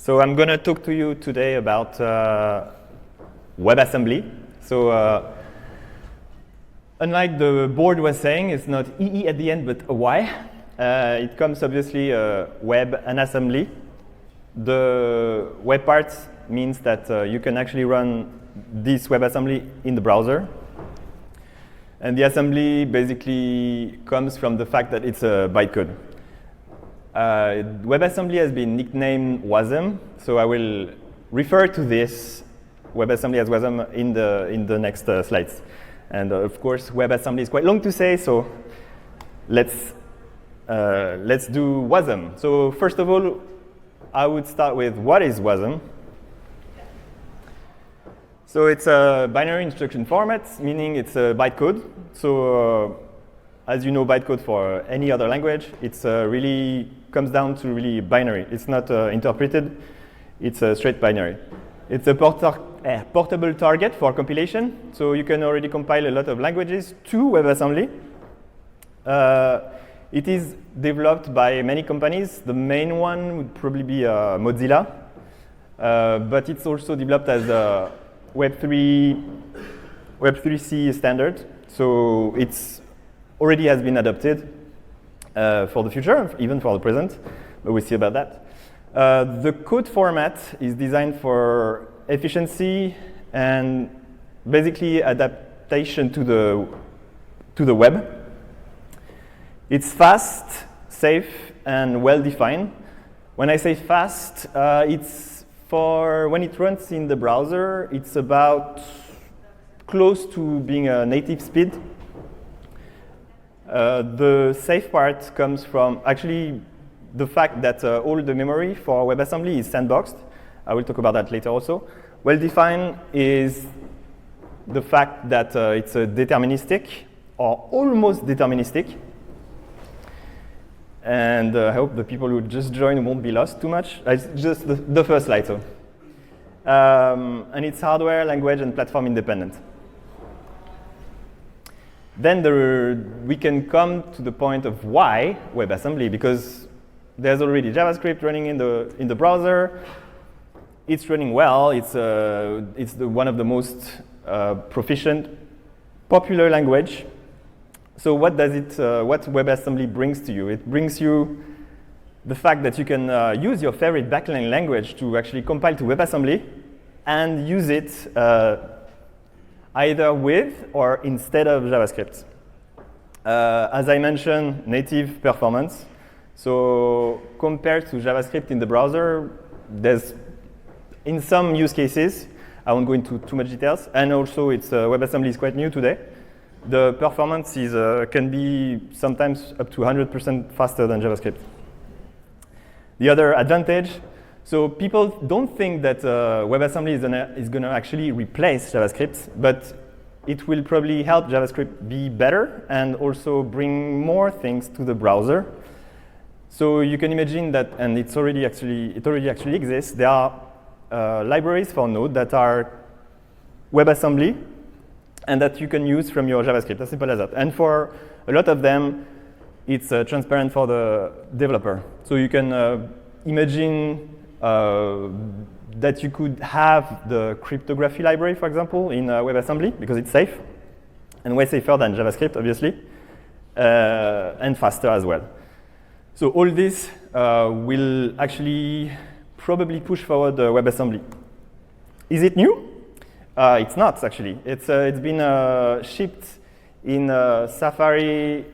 So I'm going to talk to you today about WebAssembly. So unlike the board was saying, it's not EE at the end, but a Y. It comes obviously web and assembly. The web part means that you can actually run this WebAssembly in the browser. And the assembly basically comes from the fact that it's a bytecode. WebAssembly has been nicknamed WASM, so I will refer to this WebAssembly as WASM in the next slides. And of course, WebAssembly is quite long to say, so let's do WASM. So first of all, I would start with what is WASM. So it's a binary instruction format, meaning it's a bytecode. So as you know, bytecode for any other language, it's really comes down to really binary. It's not interpreted. It's a straight binary. It's a portable target for compilation. So you can already compile a lot of languages to WebAssembly. It is developed by many companies. The main one would probably be Mozilla. But it's also developed as a Web3C standard. So it's already has been adopted for the future, even for the present, but we'll see about that. The code format is designed for efficiency and basically adaptation to the web. It's fast, safe, and well-defined. When I say fast, it's for when it runs in the browser, it's about close to being a native speed. The safe part comes from actually the fact that all the memory for WebAssembly is sandboxed. I will talk about that later also. Well-defined is the fact that it's a deterministic or almost deterministic. And I hope the people who just joined won't be lost too much. It's just the first slide. So. And it's hardware, language, and platform independent. Then we can come to the point of why WebAssembly, because there's already JavaScript running in the browser. It's running well. It's one of the most proficient, popular language. So what WebAssembly brings to you? It brings you the fact that you can use your favorite backend language to actually compile to WebAssembly and use it either with or instead of JavaScript. As I mentioned, native performance. So compared to JavaScript in the browser, there's in some use cases, I won't go into too much details, and also WebAssembly is quite new today. The performance can be sometimes up to 100% faster than JavaScript. The other advantage, so people don't think that WebAssembly is going to actually replace JavaScript, but it will probably help JavaScript be better and also bring more things to the browser. So you can imagine that, and it already actually exists. There are libraries for Node that are WebAssembly and that you can use from your JavaScript, as simple as that. And for a lot of them, it's transparent for the developer. So you can imagine that you could have the cryptography library, for example, in WebAssembly, because it's safe, and way safer than JavaScript, obviously, and faster as well. So all this will actually probably push forward WebAssembly. Is it new? It's not, actually. It's been shipped in Safari,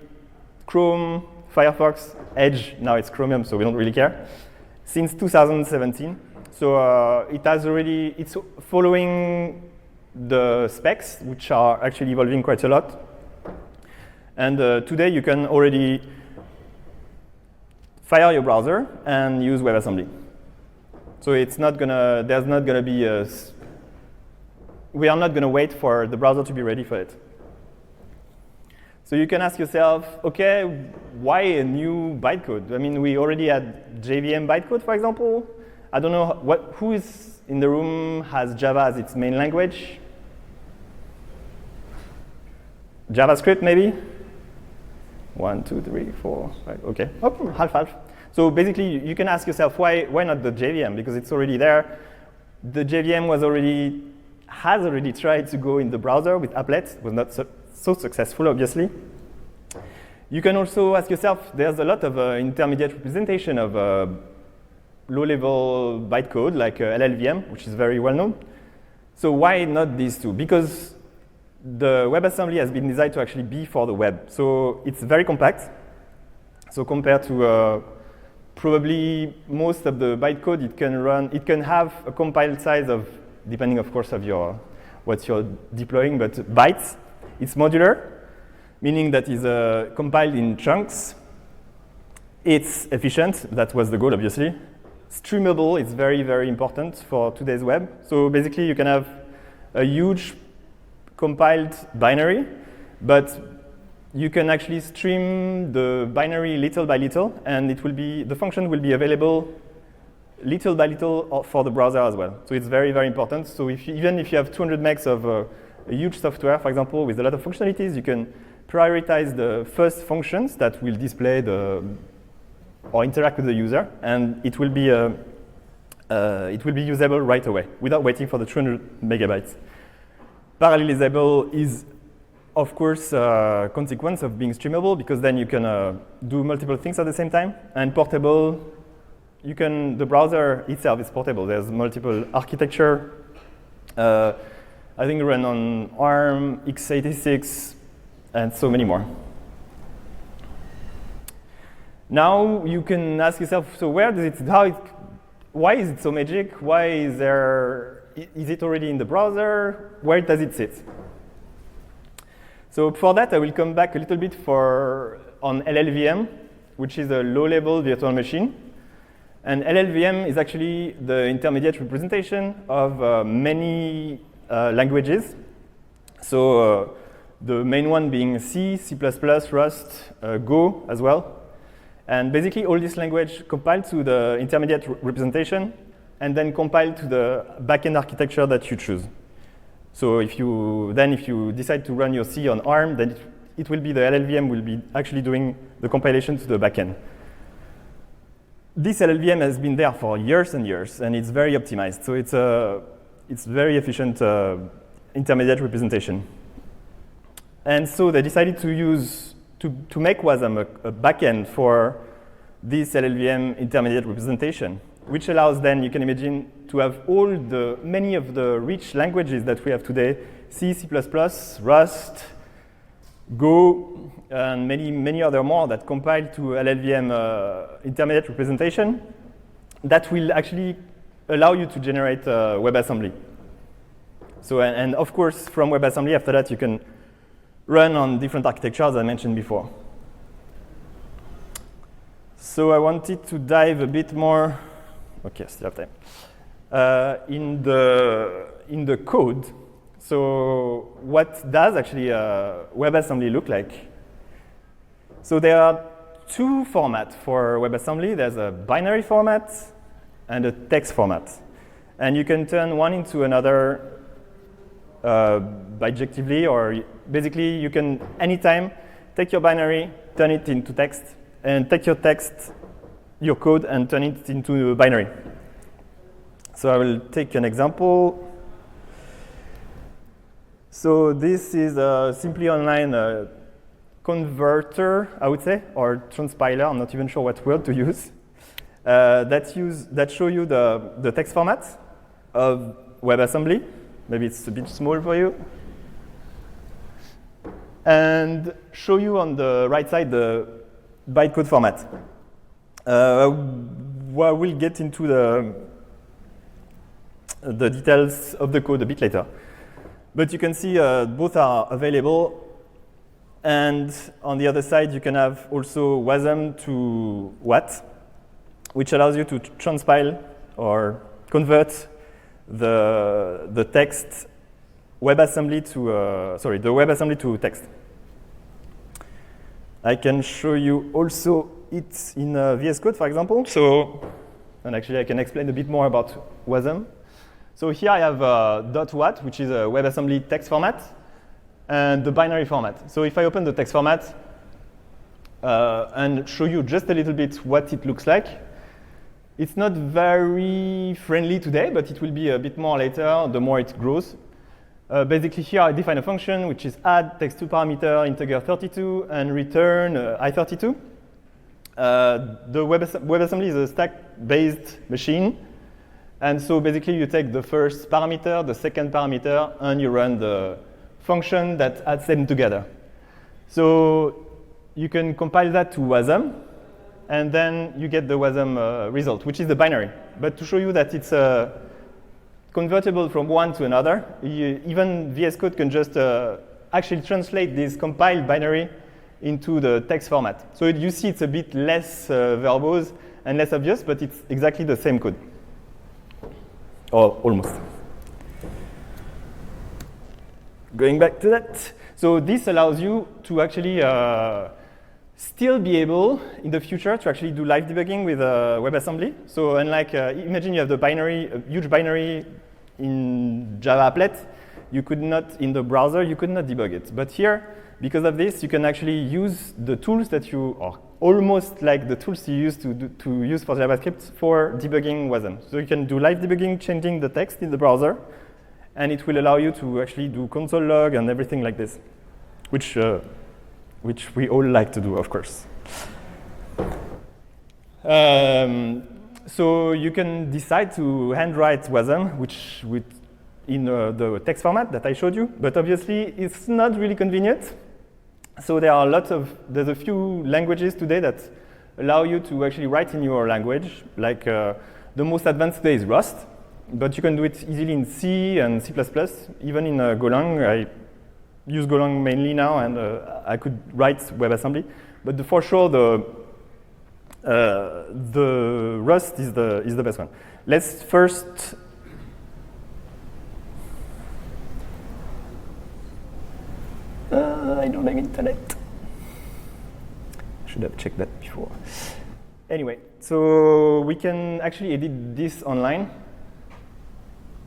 Chrome, Firefox, Edge. Now it's Chromium, so we don't really care. Since 2017. So it's following the specs, which are actually evolving quite a lot. And today you can already fire your browser and use WebAssembly. So there's not gonna be we are not gonna wait for the browser to be ready for it. So you can ask yourself, okay, why a new bytecode? I mean, we already had JVM bytecode, for example. I don't know who is in the room has Java as its main language. JavaScript, maybe? 1, 2, 3, 4, 5. Okay, half. So basically, you can ask yourself, why not the JVM? Because it's already there. The JVM has already tried to go in the browser with applets. It was not so successful, obviously. You can also ask yourself, there's a lot of intermediate representation of low-level bytecode, like LLVM, which is very well-known. So why not these two? Because the WebAssembly has been designed to actually be for the web. So it's very compact. So compared to probably most of the bytecode, it can have a compiled size of, depending of course of what you're deploying, but bytes. It's modular, meaning that it's compiled in chunks. It's efficient. That was the goal, obviously. Streamable is very, very important for today's web. So basically, you can have a huge compiled binary, but you can actually stream the binary little by little, and the function will be available little by little for the browser as well. So it's very, very important. So even if you have 200 megs of a huge software, for example, with a lot of functionalities, you can prioritize the first functions that will display or interact with the user, and it will be usable right away without waiting for the 200 megabytes. Parallelizable is, of course, a consequence of being streamable, because then you can do multiple things at the same time. And portable, the browser itself is portable. There's multiple architecture. I think run on ARM, x86, and so many more. Now you can ask yourself, so why is it so magic? Why is it already in the browser? Where does it sit? So for that, I will come back a little bit on LLVM, which is a low-level virtual machine. And LLVM is actually the intermediate representation of many languages. So the main one being C, C++, Rust, Go as well. And basically, all this language compiled to the intermediate representation, and then compiled to the backend architecture that you choose. So if you decide to run your C on ARM, then it will be the LLVM will be actually doing the compilation to the backend. This LLVM has been there for years and years, and it's very optimized. So it's very efficient intermediate representation. And so they decided to make WASM a backend for this LLVM intermediate representation, which allows then, you can imagine, to have many of the rich languages that we have today, C, C++, Rust, Go, and many other more that compile to LLVM intermediate representation that will actually allow you to generate WebAssembly. So, and of course, from WebAssembly, after that, you can run on different architectures I mentioned before. So I wanted to dive a bit more, okay, still have time, in the code. So what does actually WebAssembly look like? So there are two formats for WebAssembly. There's a binary format and a text format. And you can turn one into another bijectively, or basically you can anytime take your binary, turn it into text, and take your text, your code, and turn it into binary. So I will take an example. So this is a simply online converter, I would say, or transpiler. I'm not even sure what word to use. That show you the text format of WebAssembly. Maybe it's a bit small for you. And show you on the right side the bytecode format. We'll get into the details of the code a bit later. But you can see both are available. And on the other side, you can have also WASM to WAT, which allows you to transpile or convert the text WebAssembly to the WebAssembly to text. I can show you also it in VS Code, for example. And actually I can explain a bit more about WASM. So here I have .wat, which is a WebAssembly text format, and the binary format. So if I open the text format, and show you just a little bit what it looks like. It's not very friendly today, but it will be a bit more later, the more it grows. Basically here I define a function which is add text to parameter integer 32 and return I32. The WebAssembly is a stack-based machine. And so basically you take the first parameter, the second parameter, and you run the function that adds them together. So you can compile that to WASM, and then you get the WASM result, which is the binary. But to show you that it's convertible from one to another, even VS Code can just actually translate this compiled binary into the text format. So you see it's a bit less verbose and less obvious, but it's exactly the same code. Or almost. Going back to that. So this allows you to actually still be able, in the future, to actually do live debugging with WebAssembly. So unlike, imagine you have the binary, a huge binary in Java applet, you could not, in the browser, you could not debug it. But here, because of this, you can actually use the tools that you, or almost like the tools you use to use for JavaScript for debugging WASM. So you can do live debugging, changing the text in the browser, and it will allow you to actually do console log and everything like this, which we all like to do, of course. So you can decide to handwrite WASM, which in the text format that I showed you, but obviously it's not really convenient. So there are there's a few languages today that allow you to actually write in your language, like the most advanced today is Rust, but you can do it easily in C and C++, even in Golang. I use Golang mainly now, and I could write WebAssembly, but for sure the Rust is the best one. Let's first I don't have internet. Should have checked that before. Anyway, so we can actually edit this online.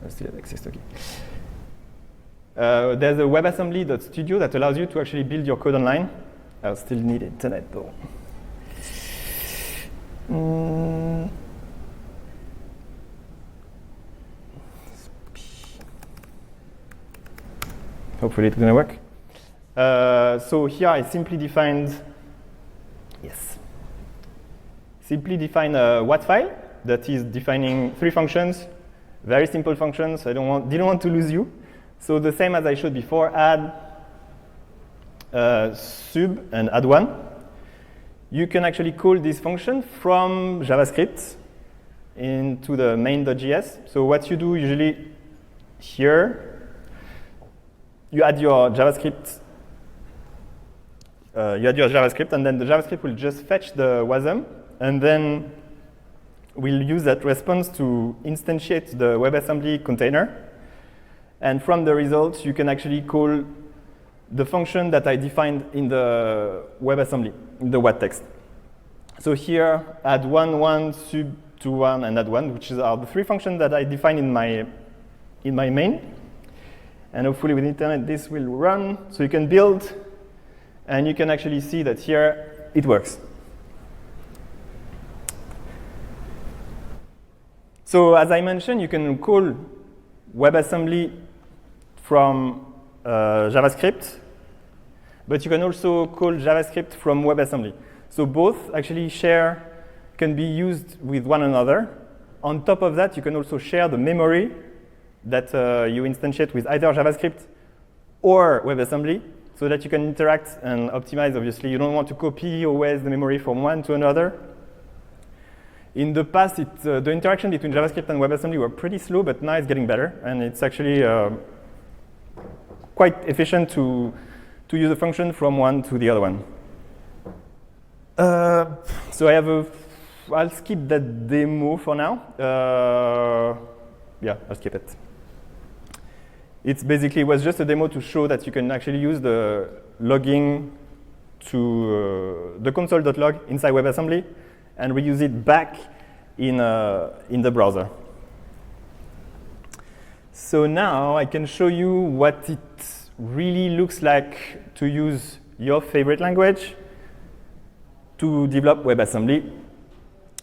I still have access to it. There's a WebAssembly.studio that allows you to actually build your code online. I still need internet though. Hopefully it's gonna work. So here I simply defined, a WAT file that is defining 3 functions, very simple functions. I didn't want to lose you. So the same as I showed before, add, sub, and add one. You can actually call this function from JavaScript into the main.js. So what you do usually here, you add your JavaScript. And then the JavaScript will just fetch the WASM, and then we'll use that response to instantiate the WebAssembly container. And from the results, you can actually call the function that I defined in the WebAssembly, in the WAT text. So here, add one, sub to one, and add one, which are the 3 functions that I defined in my main. And hopefully with internet, this will run. So you can build, and you can actually see that here it works. So as I mentioned, you can call WebAssembly from JavaScript, but you can also call JavaScript from WebAssembly. So both actually can be used with one another. On top of that, you can also share the memory that you instantiate with either JavaScript or WebAssembly, so that you can interact and optimize. Obviously, you don't want to copy always the memory from one to another. In the past, the interaction between JavaScript and WebAssembly were pretty slow, but now it's getting better, and it's actually quite efficient to use a function from one to the other one. So I'll skip that demo for now. Yeah, I'll skip it. It basically was just a demo to show that you can actually use the logging to the console.log inside WebAssembly and reuse it back in the browser. So now I can show you what it really looks like to use your favorite language to develop WebAssembly.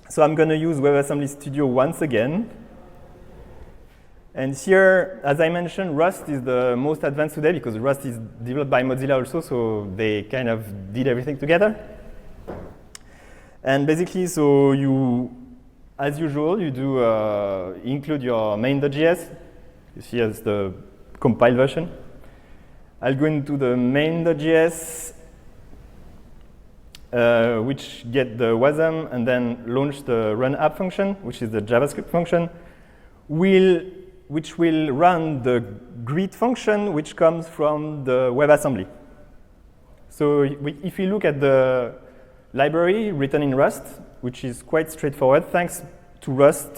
So I'm going to use WebAssembly Studio once again. And here, as I mentioned, Rust is the most advanced today because Rust is developed by Mozilla also, so they kind of did everything together. And basically, so you, as usual, you do include your main.js. You see as the compiled version. I'll go into the main.js, which get the WASM, and then launch the run app function, which is the JavaScript function, which will run the greet function, which comes from the WebAssembly. So if you look at the library written in Rust, which is quite straightforward, thanks to Rust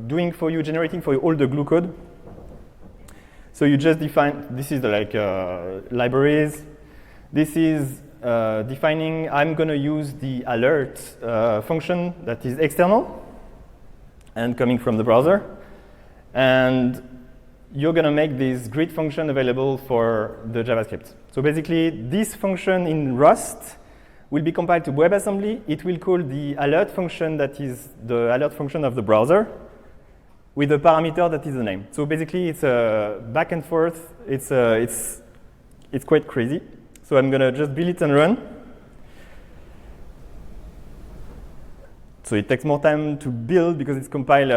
doing for you, generating for you all the glue code. So you just define, this is the libraries. This is defining, I'm going to use the alert function that is external and coming from the browser. And you're going to make this greet function available for the JavaScript. So basically, this function in Rust will be compiled to WebAssembly. It will call the alert function that is the alert function of the browser with a parameter that is the name. So basically, it's a back and forth. It's quite crazy. So I'm going to just build it and run. So it takes more time to build because it's compiled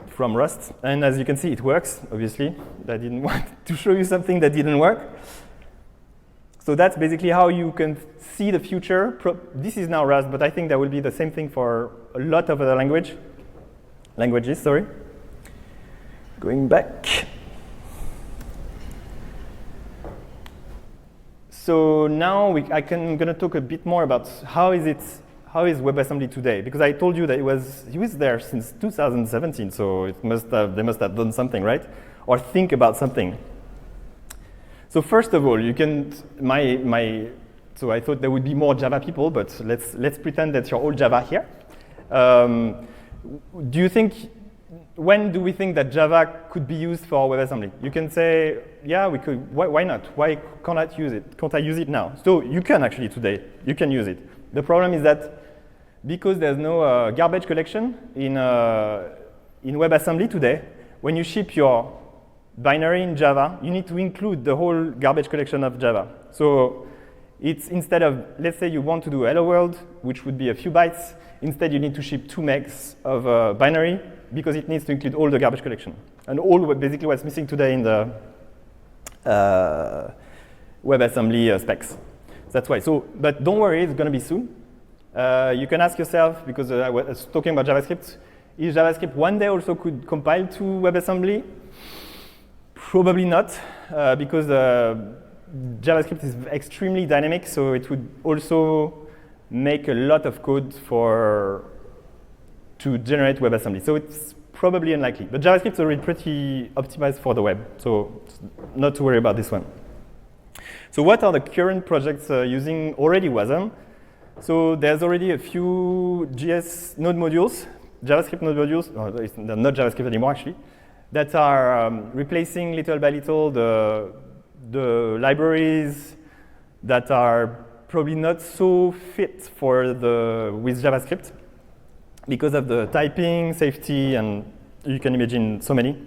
from Rust. And as you can see, it works, obviously. I didn't want to show you something that didn't work. So that's basically how you can see the future. This is now Rust, but I think that will be the same thing for a lot of other languages. Sorry. Going back. So now I'm going to talk a bit more about how is WebAssembly today? Because I told you that it was there since 2017, so they must have done something, right? Or think about something. So first of all, you can so I thought there would be more Java people, but let's pretend that you're all Java here. When do we think that Java could be used for WebAssembly? You can say, yeah, we could. Why not? Why can't I use it? Can't I use it now? So you can actually today. You can use it. The problem is that because there's no garbage collection in WebAssembly today, when you ship your binary in Java, you need to include the whole garbage collection of Java. So it's instead of, let's say you want to do hello world, which would be a few bytes, instead you need to ship 2 megs of binary because it needs to include all the garbage collection. And basically what's missing today in the WebAssembly specs. That's why. So, but don't worry, it's going to be soon. You can ask yourself, because I was talking about JavaScript, is JavaScript one day also could compile to WebAssembly? Probably not, because JavaScript is extremely dynamic, so it would also make a lot of code to generate WebAssembly. So it's probably unlikely. But JavaScript is already pretty optimized for the web, so not to worry about this one. So what are the current projects using already WASM? So there's already a few JS node modules, JavaScript node modules, they're not JavaScript anymore actually, that are replacing little by little the libraries that are probably not so fit with JavaScript because of the typing, safety, and you can imagine so many.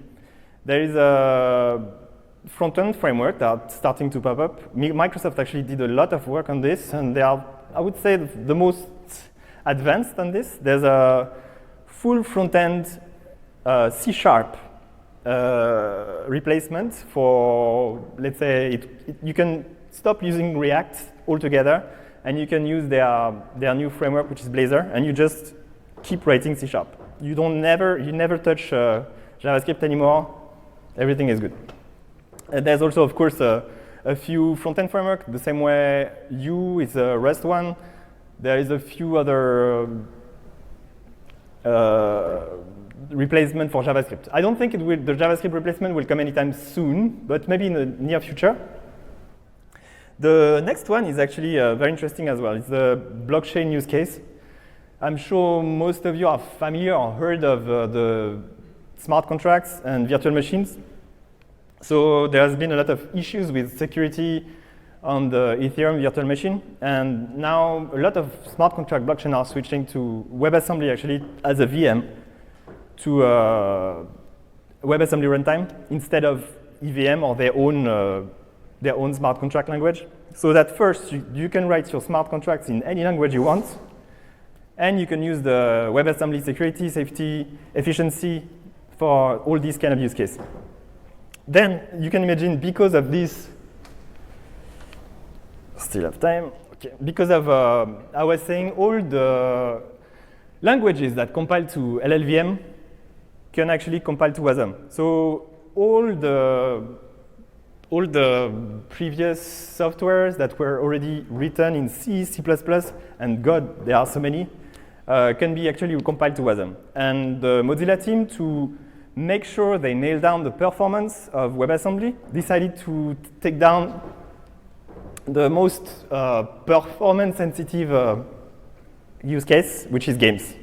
There is a frontend framework that's starting to pop up. Microsoft actually did a lot of work on this, and they are, I would say, the most advanced on this. There's a full front-end C# replacement for, let's say, you can stop using React altogether, and you can use their new framework, which is Blazor, and you just keep writing C#. You never touch JavaScript anymore. Everything is good. There's also, of course, a few front-end framework. The same way U is a Rust one. There is a few other replacement for JavaScript. I don't think the JavaScript replacement will come anytime soon, but maybe in the near future. The next one is actually very interesting as well. It's the blockchain use case. I'm sure most of you are familiar or heard of the smart contracts and virtual machines. So there has been a lot of issues with security on the Ethereum virtual machine. And now a lot of smart contract blockchain are switching to WebAssembly actually as a VM to WebAssembly runtime instead of EVM or their own smart contract language. So that first, you can write your smart contracts in any language you want, and you can use the WebAssembly security, safety, efficiency for all these kind of use cases. Then you can imagine, because of this, still have time, okay. Because of, I was saying, all the languages that compile to LLVM can actually compile to WASM. So all the previous softwares that were already written in C, C++, and God, there are so many, can be actually compiled to WASM. And the Mozilla team, to make sure they nail down the performance of WebAssembly, decided to take down the most performance-sensitive use case, which is games.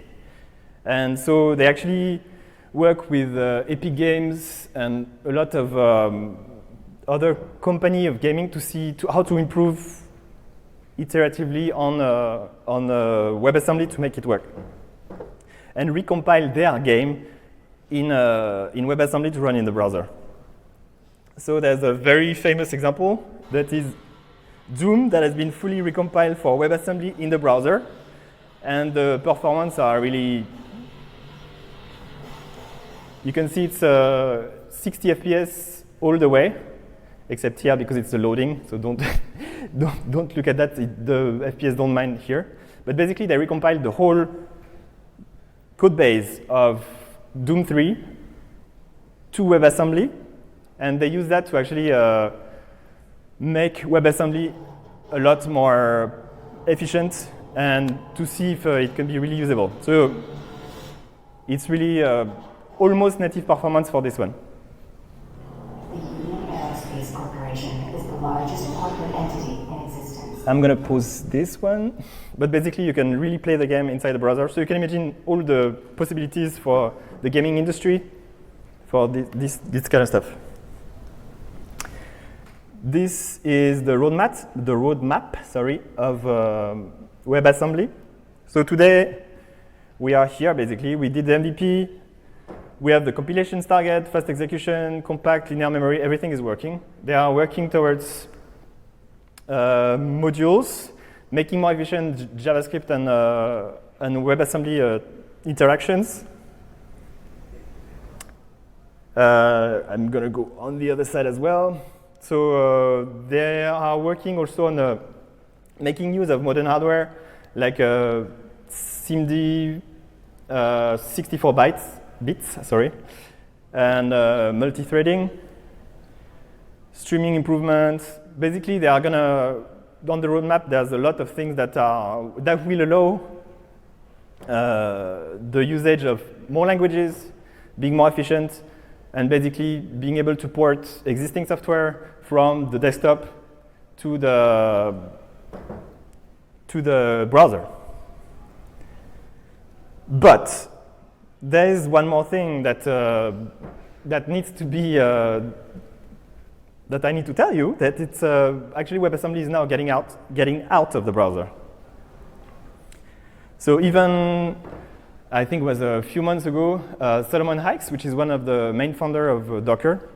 And so they actually work with Epic Games and a lot of other company of gaming to see how to improve iteratively on WebAssembly to make it work, and recompile their game in WebAssembly to run in the browser. So there's a very famous example that is Doom that has been fully recompiled for WebAssembly in the browser, and the performance are really. You can see it's 60 FPS all the way, except here because it's a loading, so don't look at that. The FPS don't mind here. But basically, they recompiled the whole code base of Doom 3 to WebAssembly, and they use that to actually make WebAssembly a lot more efficient and to see if it can be really usable. So it's really almost native performance for this one. Is the largest corporate entity in existence. I'm going to pause this one, but basically you can really play the game inside the browser. So you can imagine all the possibilities for the gaming industry for this kind of stuff. This is the roadmap of WebAssembly. So today we are here basically. We did the MVP. We have the compilations target, fast execution, compact, linear memory, everything is working. They are working towards modules, making more efficient JavaScript and WebAssembly interactions. I'm going to go on the other side as well. So they are working also on making use of modern hardware, like SIMD 64 bits, and multi-threading, streaming improvements. Basically, they are gonna, on the roadmap, there's a lot of things that will allow the usage of more languages, being more efficient, and basically being able to port existing software from the desktop to the browser. But there is one more thing that needs to be that I need to tell you, that it's actually WebAssembly is now getting out of the browser. So even I think it was a few months ago, Solomon Hykes, which is one of the main founder of Docker,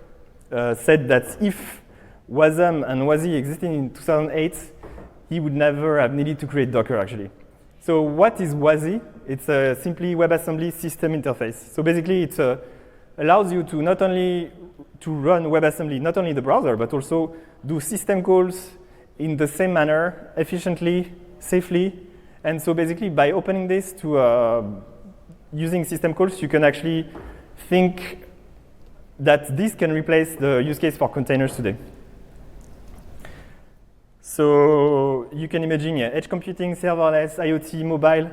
said that if WASM and WASI existed in 2008, he would never have needed to create Docker actually. So what is WASI? It's simply WebAssembly system interface. So basically, it allows you to not only to run WebAssembly, not only in the browser, but also do system calls in the same manner, efficiently, safely. And so basically, by opening this to using system calls, you can actually think that this can replace the use case for containers today. So you can imagine, yeah, edge computing, serverless, IoT, mobile,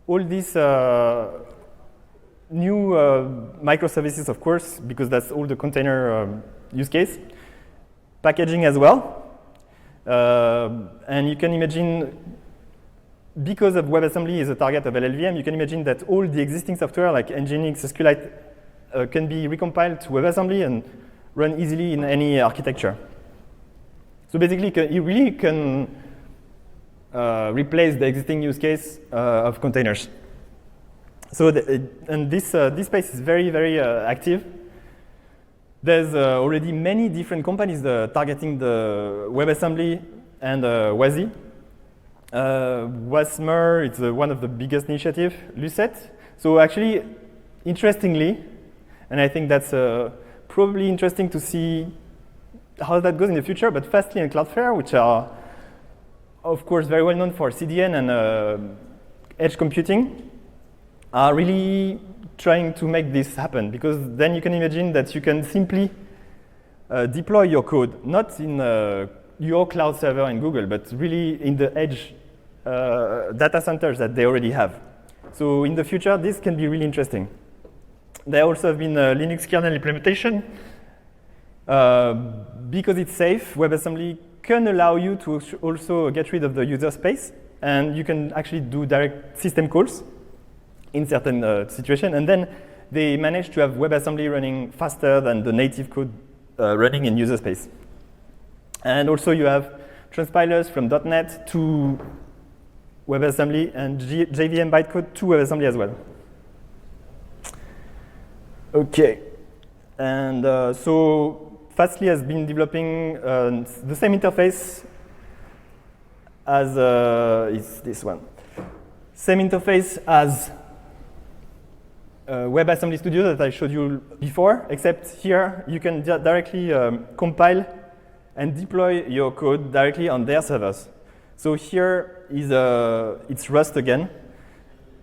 all these new microservices, of course, because that's all the container use case. Packaging as well. And you can imagine, because of WebAssembly is a target of LLVM, you can imagine that all the existing software like Nginx, SQLite can be recompiled to WebAssembly and run easily in any architecture. So basically, you really can replace the existing use case of containers. So this space is very, very active. There's already many different companies targeting the WebAssembly and WASI. WASM is one of the biggest initiatives, Lucet. So actually, interestingly, and I think that's probably interesting to see how that goes in the future, but Fastly and Cloudflare, which are, of course, very well known for CDN and edge computing, are really trying to make this happen, because then you can imagine that you can simply deploy your code, not in your cloud server in Google, but really in the edge data centers that they already have. So in the future, this can be really interesting. There also have been Linux kernel implementation. Because it's safe, WebAssembly can allow you to also get rid of the user space, and you can actually do direct system calls in certain situations. And then they managed to have WebAssembly running faster than the native code running in user space. And also you have transpilers from .NET to WebAssembly and JVM bytecode to WebAssembly as well. Okay, and so Fastly has been developing the same interface as is this one. Same interface as WebAssembly Studio that I showed you before, except here you can directly compile and deploy your code directly on their servers. So here is it's Rust again,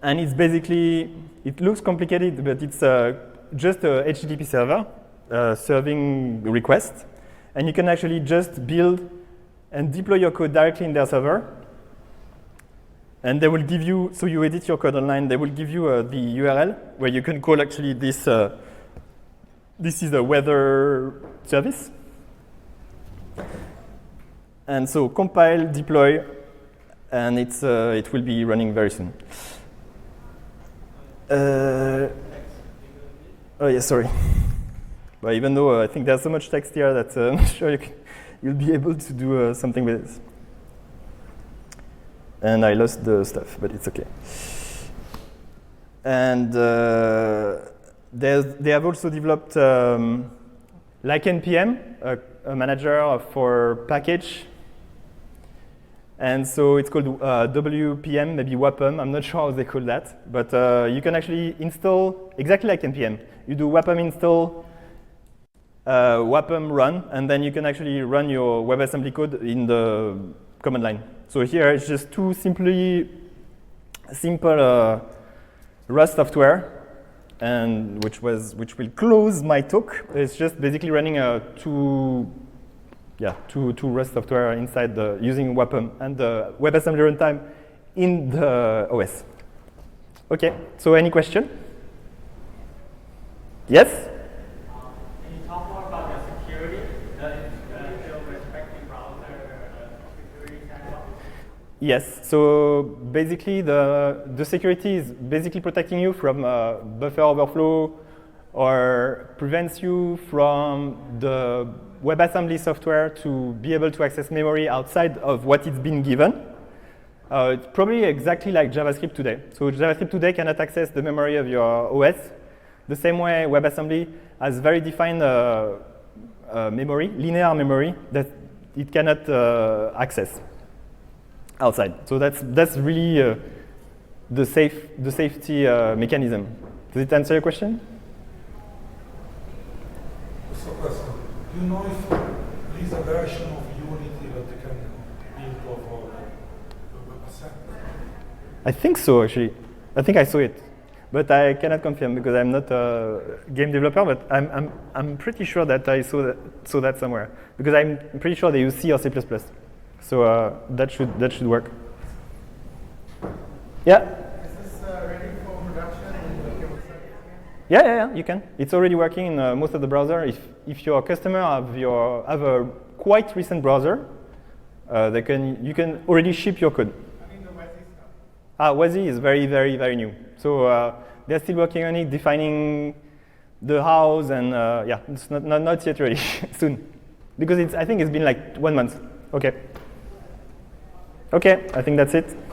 and it's basically, it looks complicated, but it's just a HTTP server serving requests, and you can actually just build and deploy your code directly in their server. And they will give you, so you edit your code online, they will give you the URL where you can call actually this. This is a weather service. And so compile, deploy, and it will be running very soon. Oh yeah, sorry. But even though I think there's so much text here that I'm not sure you'll be able to do something with it. And I lost the stuff, but it's okay. And they have also developed like NPM, a manager for package. And so it's called WPM, maybe WAPM. I'm not sure how they call that. But you can actually install exactly like NPM. You do WAPM install, WAPM run, and then you can actually run your WebAssembly code in the command line. So here it's just two simple Rust software, and which will close my talk. It's just basically running two Rust software inside using WAPM and the WebAssembly runtime in the OS. Okay. So any question? Yes. Can you talk more about the security, the respective browser security sandbox? Yes, so basically the security is basically protecting you from buffer overflow, or prevents you from the WebAssembly software to be able to access memory outside of what it's been given. It's probably exactly like JavaScript today. So JavaScript today cannot access the memory of your OS. The same way WebAssembly has very defined memory, linear memory, that it cannot access outside. So that's really the safety mechanism. Does it answer your question? So question, do you know if there is a version of Unity that can build for WebAssembly? I think so, actually. I think I saw it, but I cannot confirm because I'm not a game developer. But I'm pretty sure that I saw that somewhere, because I'm pretty sure they use C or C++. So that should work. Yeah. Is this ready for production? Yeah, you can. It's already working in most of the browser. If your customer have a quite recent browser, you can already ship your code. I mean the WASI stuff. WASI is very, very, very new. So they're still working on it, defining the hows, and yeah, it's not yet ready. Soon, because I think it's been like 1 month. Okay. Okay, I think that's it.